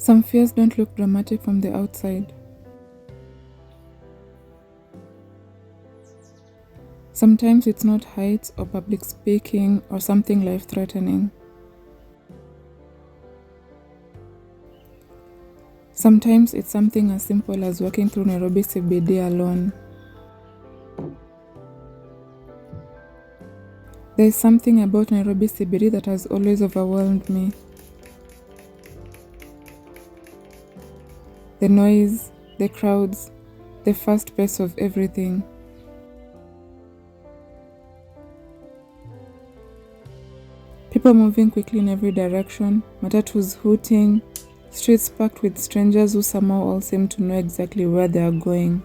Some fears don't look dramatic from the outside. Sometimes it's not heights or public speaking or something life-threatening. Sometimes it's something as simple as walking through Nairobi CBD alone. There is something about Nairobi CBD that has always overwhelmed me. The noise, the crowds, the fast pace of everything. People moving quickly in every direction, matatus hooting, streets packed with strangers who somehow all seem to know exactly where they are going.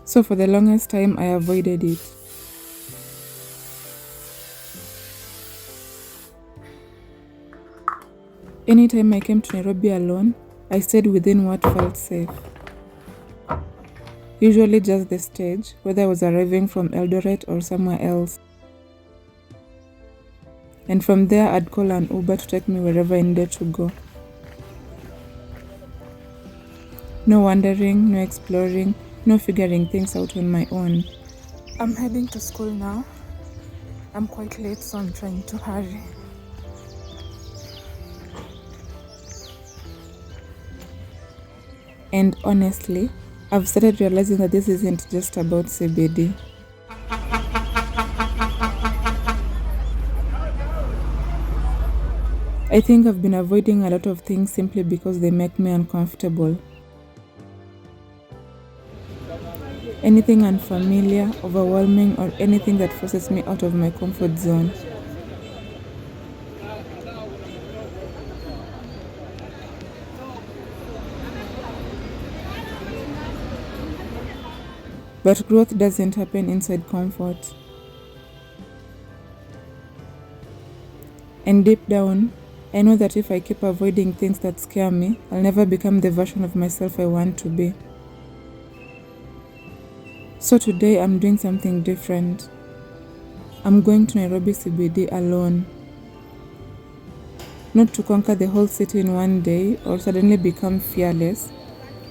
So for the longest time, I avoided it. Anytime I came to Nairobi alone, I stayed within what felt safe. Usually just the stage, whether I was arriving from Eldoret or somewhere else. And from there, I'd call an Uber to take me wherever I needed to go. No wandering, no exploring, no figuring things out on my own. I'm heading to school now. I'm quite late, so I'm trying to hurry. And honestly, I've started realizing that this isn't just about CBD. I think I've been avoiding a lot of things simply because they make me uncomfortable. Anything unfamiliar, overwhelming, or anything that forces me out of my comfort zone. But growth doesn't happen inside comfort. And deep down, I know that if I keep avoiding things that scare me, I'll never become the version of myself I want to be. So today I'm doing something different. I'm going to Nairobi CBD alone. Not to conquer the whole city in one day or suddenly become fearless,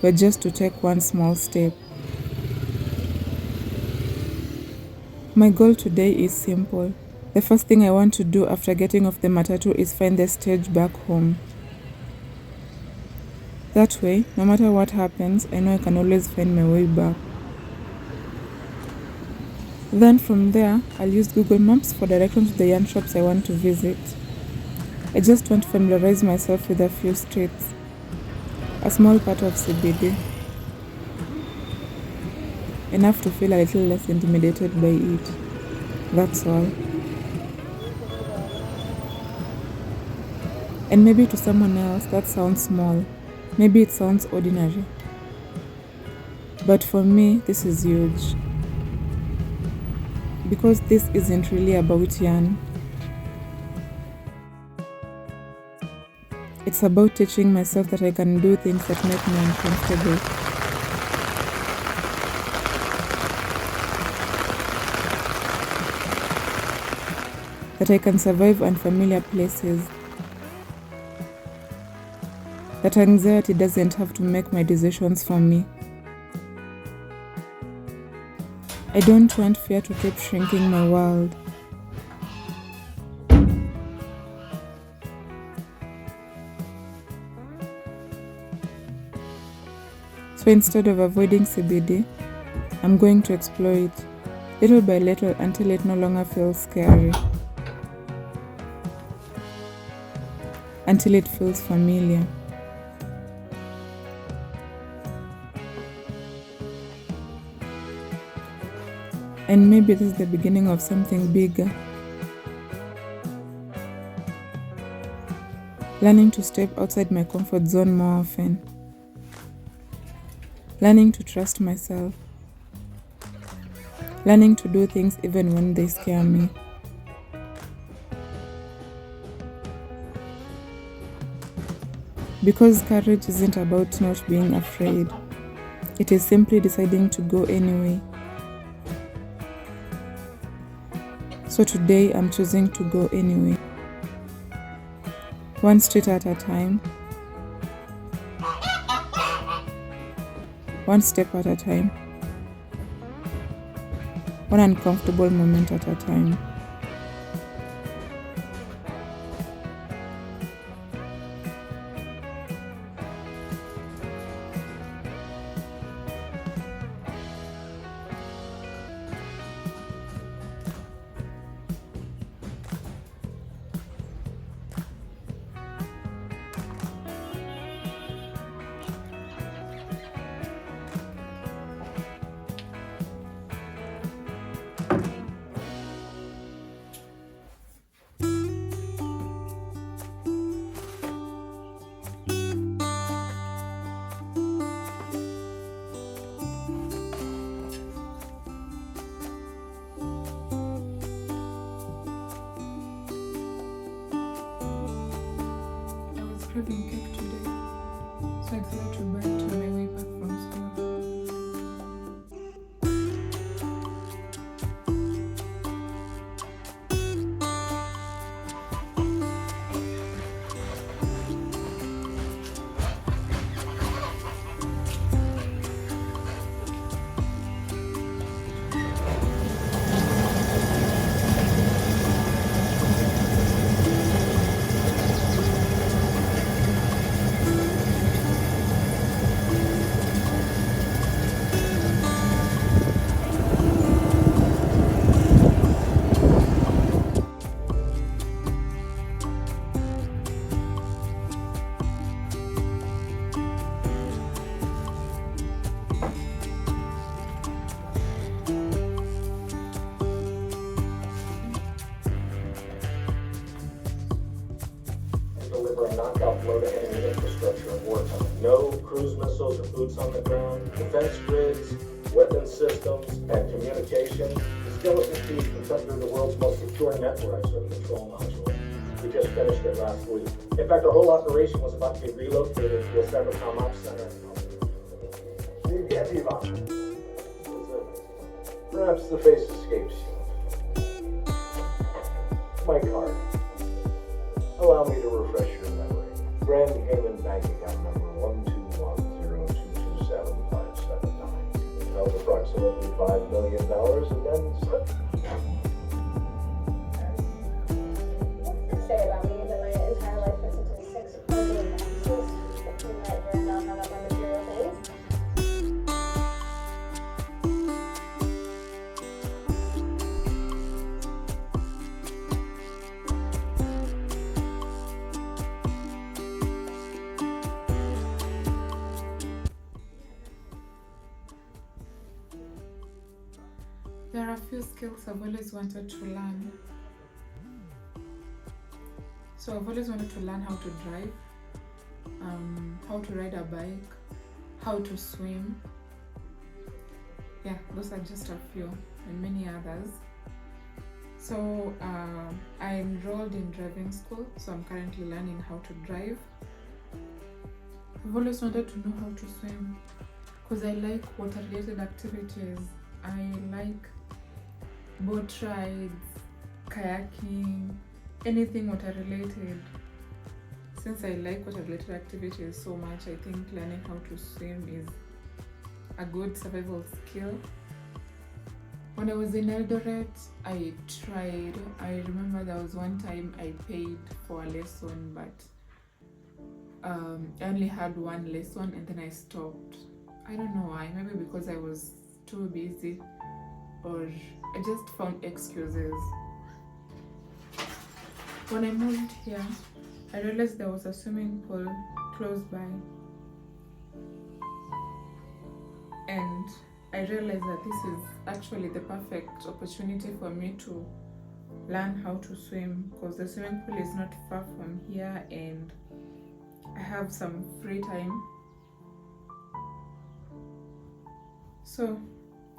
but just to take one small step. My goal today is simple. The first thing I want to do after getting off the matatu is find the stage back home. That way, no matter what happens, I know I can always find my way back. Then from there, I'll use Google Maps for directions to the yarn shops I want to visit. I just want to familiarize myself with a few streets, a small part of CBD. Enough to feel a little less intimidated by it. That's all. And maybe to someone else that sounds small. Maybe it sounds ordinary. But for me, this is huge. Because this isn't really about yarn. It's about teaching myself that I can do things that make me uncomfortable. That I can survive unfamiliar places. That anxiety doesn't have to make my decisions for me. I don't want fear to keep shrinking my world. So instead of avoiding CBD, I'm going to explore it, little by little until it no longer feels scary. Until it feels familiar. And maybe this is the beginning of something bigger. Learning to step outside my comfort zone more often. Learning to trust myself. Learning to do things even when they scare me. Because courage isn't about not being afraid. It is simply deciding to go anyway. So today I'm choosing to go anyway. One street at a time. One step at a time. One uncomfortable moment at a time. Craving cake today, so I decided to buy it on my way back from school. Deliver a knockout blow to enemy infrastructure in wartime. No cruise missiles or boots on the ground, defense grids, weapon systems, and communication. The skeleton key configured the world's most secure networks or control module. We just finished it last week. In fact, our whole operation was about to be relocated to a Cybercom Ops Center. You get me, Ivan. Perhaps the face escapes you. My card. Allow me to refresh your memory. Grand Cayman bank account number 121022757 held approximately $5 million and then slipped. What's to say about me that my entire life was into 6 clothing boxes that were not hung up on material things? There are a few skills I've always wanted to learn. So I've always wanted to learn how to drive, how to ride a bike, how to swim. Yeah, those are just a few and many others. So I enrolled in driving school, so I'm currently learning how to drive. I've always wanted to know how to swim because I like water-related activities. I like boat rides, kayaking, anything water-related. Since I like water-related activities so much, I think learning how to swim is a good survival skill. When I was in Eldoret, I tried. I remember there was one time I paid for a lesson, but I only had one lesson and then I stopped. I don't know why, maybe because I was too busy or I just found excuses. When I moved here, I realized there was a swimming pool close by, and I realized that this is actually the perfect opportunity for me to learn how to swim because the swimming pool is not far from here and I have some free time. So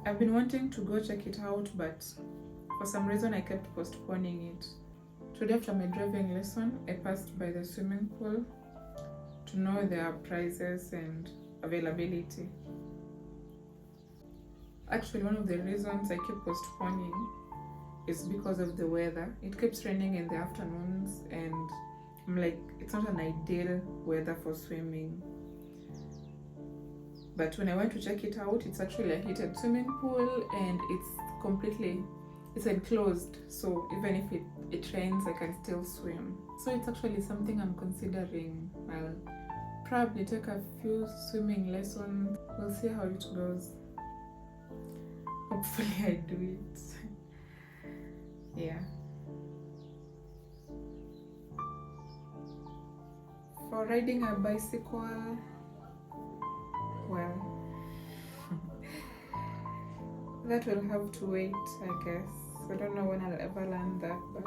I've been wanting to go check it out, but for some reason I kept postponing it. Today after my driving lesson, I passed by the swimming pool to know their prices and availability. Actually, one of the reasons I keep postponing is because of the weather. It keeps raining in the afternoons, and I'm like, it's not an ideal weather for swimming. But when I went to check it out, it's actually a heated swimming pool, and it's enclosed, so even if it rains, I can still swim. So it's actually something I'm considering. I'll probably take a few swimming lessons. We'll see how it goes. Hopefully I do it. Yeah. For riding a bicycle, well, that will have to wait, I guess. I don't know when I'll ever learn that, but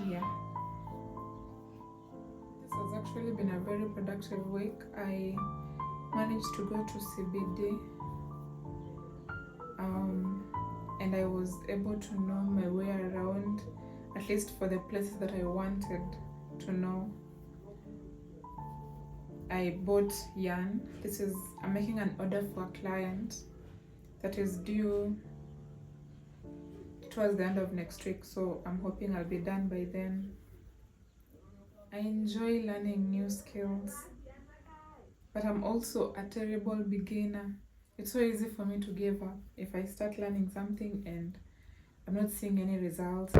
yeah. This has actually been a very productive week. I managed to go to CBD, and I was able to know my way around, at least for the places that I wanted to know. I bought yarn. I'm making an order for a client that is due towards the end of next week, so I'm hoping I'll be done by then. I enjoy learning new skills, but I'm also a terrible beginner. It's so easy for me to give up if I start learning something and I'm not seeing any results.